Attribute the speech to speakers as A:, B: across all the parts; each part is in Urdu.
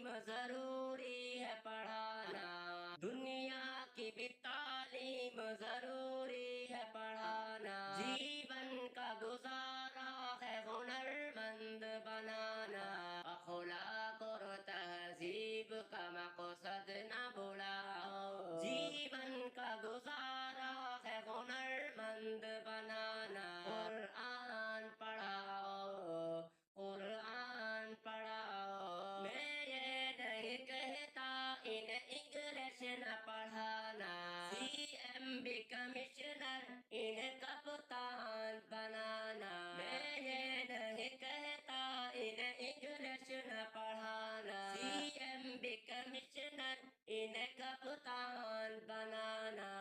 A: تعلیم ضروری ہے پڑھانا، دنیا کی بھی تعلیم ضروری ہے پڑھانا، جیون کا گزارا ہے ہنرمند بنانا، اخلاق اور تہذیب کا مقصد نہ بھولاؤ، جیون کا گزارا ہے ہنرمند بنانا، قرآن پڑھاؤ، قرآن پڑھاؤ، میں یہ نہیں کہتا انہیں انگلش نہ پڑھانا، سی ایم بھی کمشنر انہیں کپتان بنانا، میں یہ نہیں کہتا انہیں انگلش نہ پڑھانا، سی ایم بھی کمشنر انہیں کپتان بنانا،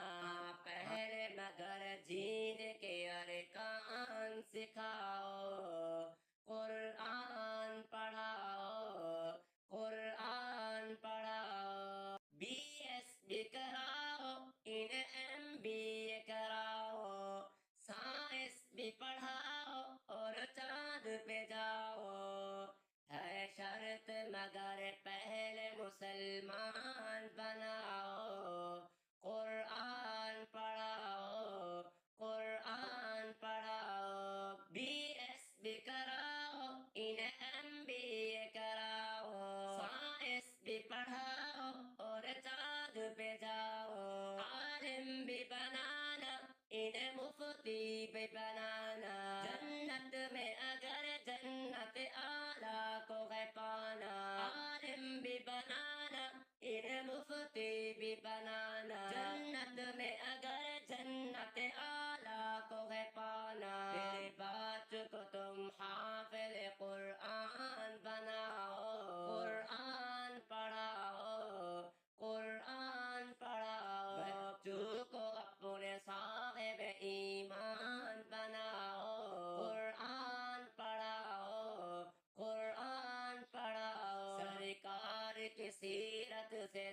A: پہلے مگر جین کے ارکان سکھاؤ، قرآن پڑھاؤ، قرآن پڑھاؤ، بی ایس بھی کراؤ انہیں ایم بی اے کراؤ، سائنس بھی پڑھاؤ اور چاند پہ جاؤ، ہے شرط مگر پہلے مسلمان بناؤ، قرآن پڑھاؤ، قرآن پڑھاؤ، بی ایس بھی کراؤ انہیں ایم بی اے کراؤ، سائنس بھی پڑھاؤ اور چاند پہ جاؤ، عالم بھی بنانا انہیں مفتی بھی بنانا، جنت میں اگر جنت اعلیٰ کو ہے پانا، عالم بھی بنانا انہیں مفتی بھی بنانا، جنت میں اگر جنت اعلیٰ کو ہے پانا، میرے بچوں کو تم حافظ قرآن بناؤ، قرآن پڑھاؤ، قرآن پڑھاؤ، بچوں کو اپنے صاحب ایمان بناؤ، قرآن پڑھاؤ، قرآن پڑھاؤ، سرکار کی سیرت سے